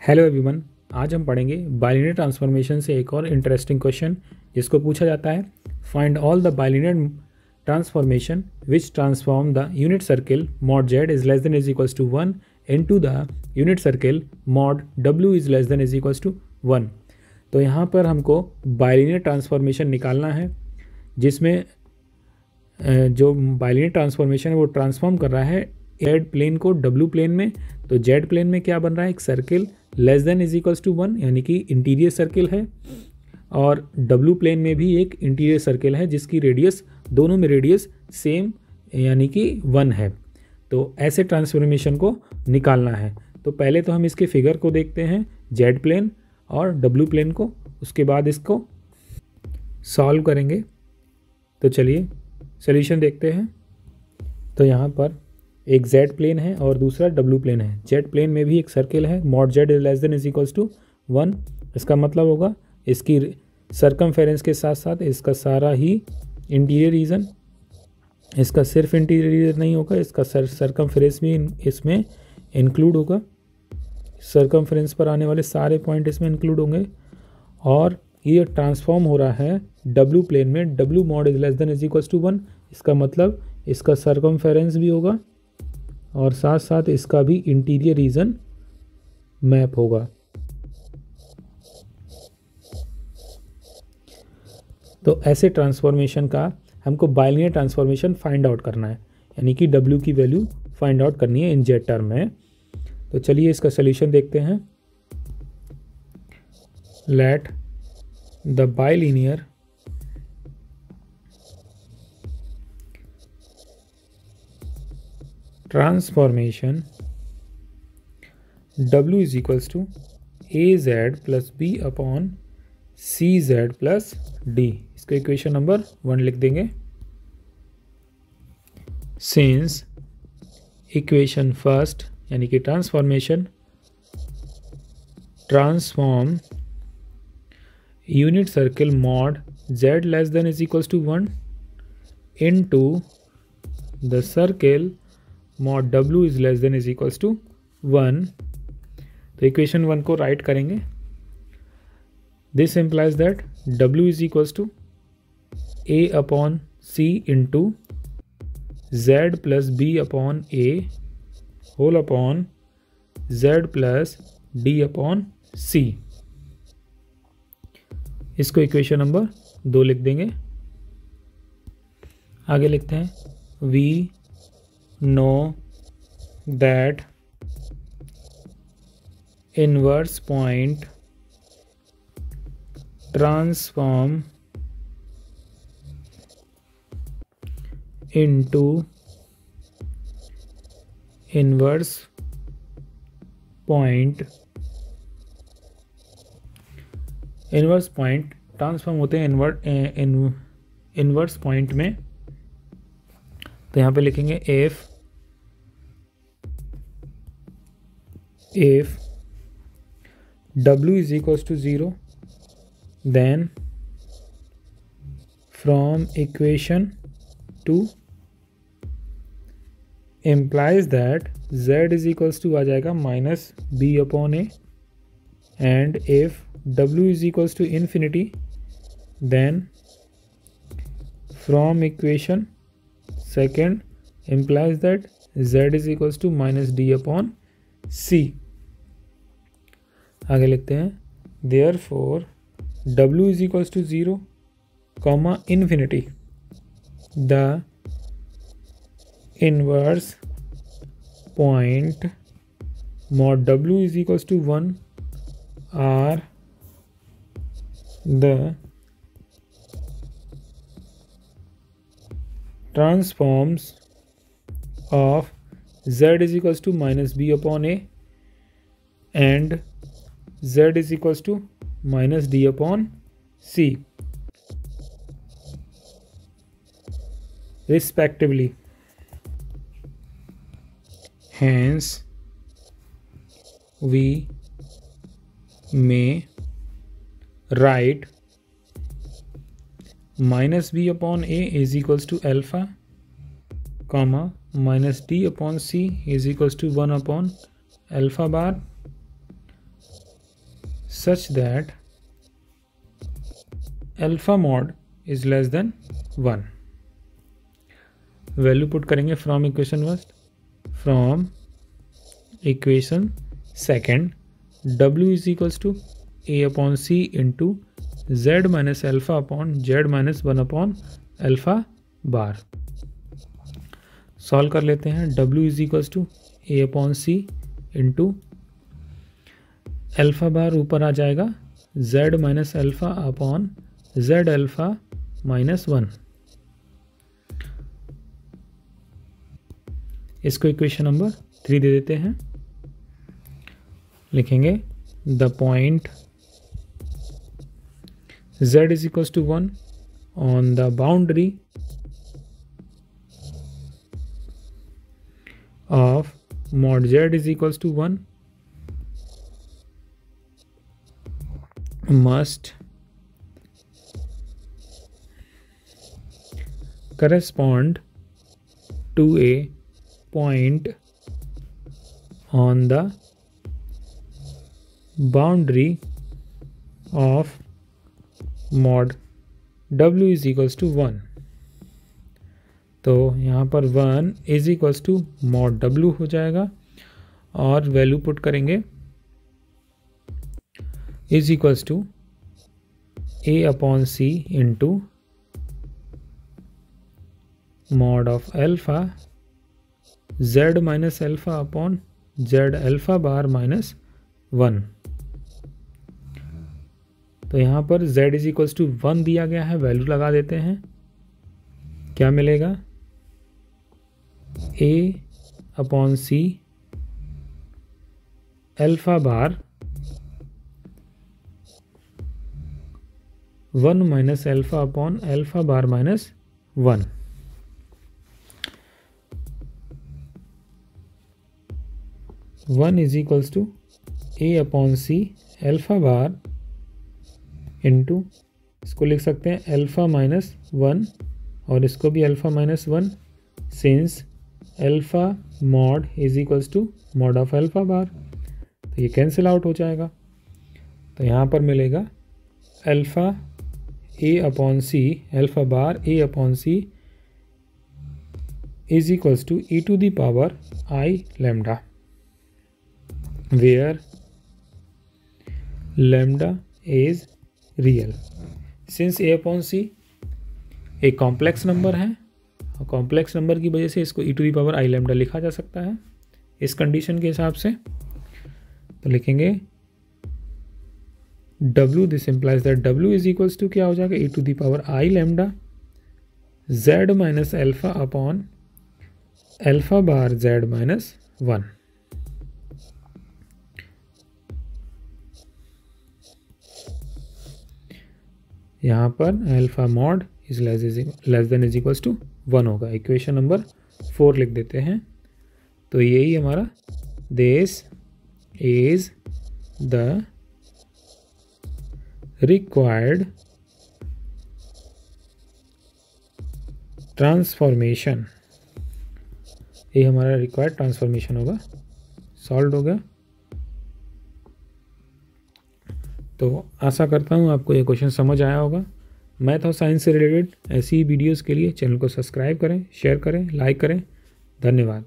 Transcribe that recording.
Hello everyone, आज हम पढ़ेंगे बाइलिनियर ट्रांसफॉर्मेशन से एक और इंटरेस्टिंग क्वेश्चन जिसको पूछा जाता है find all the bilinear transformation which transform the unit circle mod z is less than is equals to 1 into the unit circle mod डब्ल्यू is less than is equals to 1। तो यहाँ पर हमको bilinear transformation निकालना है जिसमें जो bilinear transformation है वो ट्रांसफॉर्म कर रहा है जेड प्लेन को डब्ल्यू प्लेन में। तो जेड प्लेन में क्या बन रहा है, एक circle less than is equals to 1 यानी कि इंटीरियर सर्किल है, और डब्ल्यू प्लेन में भी एक इंटीरियर सर्किल है जिसकी रेडियस, दोनों में रेडियस सेम यानी कि 1 है। तो ऐसे ट्रांसफॉर्मेशन को निकालना है। तो पहले तो हम इसके फिगर को देखते हैं, जेड प्लेन और डब्ल्यू प्लेन को, उसके बाद इसको सॉल्व करेंगे। तो चलिए सॉल्यूशन देखते हैं। तो यहाँ पर एक जेड प्लेन है और दूसरा डब्ल्यू प्लेन है। जेड प्लेन में भी एक सर्किल है, mod z is less than is equals to 1। इसका मतलब होगा इसकी सरकमफेरेंस के साथ साथ इसका सारा ही इंटीरियर रीजन, इसका सिर्फ इंटीरियर रीजन नहीं होगा, इसका सरकमफेरेंस भी इसमें इंक्लूड होगा। सरकमफेरेंस पर आने वाले सारे पॉइंट इसमें इंक्लूड होंगे। और ये ट्रांसफॉर्म हो रहा है डब्ल्यू प्लेन में, डब्ल्यू mod is less than is equals to 1। इसका मतलब इसका सरकमफेरेंस भी होगा और साथ साथ इसका भी इंटीरियर रीजन मैप होगा। तो ऐसे ट्रांसफॉर्मेशन का हमको बाइलिनियर ट्रांसफॉर्मेशन फाइंड आउट करना है, यानी कि W की वैल्यू फाइंड आउट करनी है इन जेड टर्म में। तो चलिए इसका सॉल्यूशन देखते हैं। Let the bilinear transformation W is equals to AZ plus B upon CZ plus D। इसका इक्वेशन नंबर 1 लिख देंगे। सिंस इक्वेशन फर्स्ट यानी कि transformation transform unit circle mod Z less than is equals to 1 into the circle mod W is less than is equals to 1। तो equation 1 को write करेंगे। This implies that W is equals to A upon C into Z plus B upon A whole upon Z plus D upon C। इसको equation number 2 लिख देंगे। आगे लिखते हैं we know that inverse point transform into inverse point transform होते हैं inverse point में। तो यहाँ पे लिखेंगे if W is equals to 0, then from equation 2 implies that Z is equals to आ जाएगा minus B upon A, and if W is equals to infinity, then from equation second implies that Z is equals to minus D upon C। आगे लिखते हैं therefore W is equals to 0, infinity, the inverse point mod W is equals to 1 are the transforms of Z is equals to minus B upon A and Z is equals to minus D upon C respectively. Hence we may write minus B upon A is equals to alpha, comma minus D upon C is equals to 1 upon alpha bar, such that alpha mod is less than 1। Value put करेंगे from equation first, from equation second W is equals to A upon C into Z minus alpha upon Z minus 1 upon alpha bar. Solve कर लेते हैं। W is equals to A upon C into alpha bar ऊपर आ जाएगा Z minus alpha upon Z alpha minus 1। इसको equation number 3 दे देते हैं। लिखेंगे the point Z is equals to 1 on the boundary of mod Z is equals to 1 must correspond to a point on the boundary of mod W is equals to 1। तो यहाँ पर 1 is equals to mod W हो जाएगा और value put करेंगे is equals to A upon C into mod of alpha Z minus alpha upon Z alpha bar minus 1। तो यहाँ पर Z इज इक्वल्स टू 1 दिया गया है, वैल्यू लगा देते हैं। क्या मिलेगा? A upon C alpha bar 1 minus alpha upon alpha bar minus 1। One is equals to A upon C alpha bar into, इसको लिख सकते हैं अल्फा माइनस 1 और इसको भी alpha minus 1, since alpha mod is equals to mod of alpha bar, तो ये cancel out हो जाएगा। तो यहाँ पर मिलेगा alpha A upon C alpha bar A upon C is equals to e to the power I lambda, where lambda is real. Since A upon C एक complex number है और कॉम्प्लेक्स नंबर की वजह से इसको e to the power I lambda लिखा जा सकता है इस कंडीशन के हिसाब से। तो लिखेंगे W, this implies that W is equals to क्या हो जाएगा? e to the power I lambda Z minus alpha upon alpha bar Z minus 1। यहाँ पर alpha mod is less than is equals to 1 होगा। इक्वेशन नंबर 4 लिख देते हैं। तो यही हमारा this is the required transformation, ये हमारा रिक्वायर्ड ट्रांसफॉर्मेशन होगा। सॉल्व हो गया। तो आशा करता हूँ आपको ये क्वेश्चन समझ आया होगा। मैथ और साइंस से रिलेटेड ऐसी ही वीडियोस के लिए चैनल को सब्सक्राइब करें, शेयर करें, लाइक करें। धन्यवाद।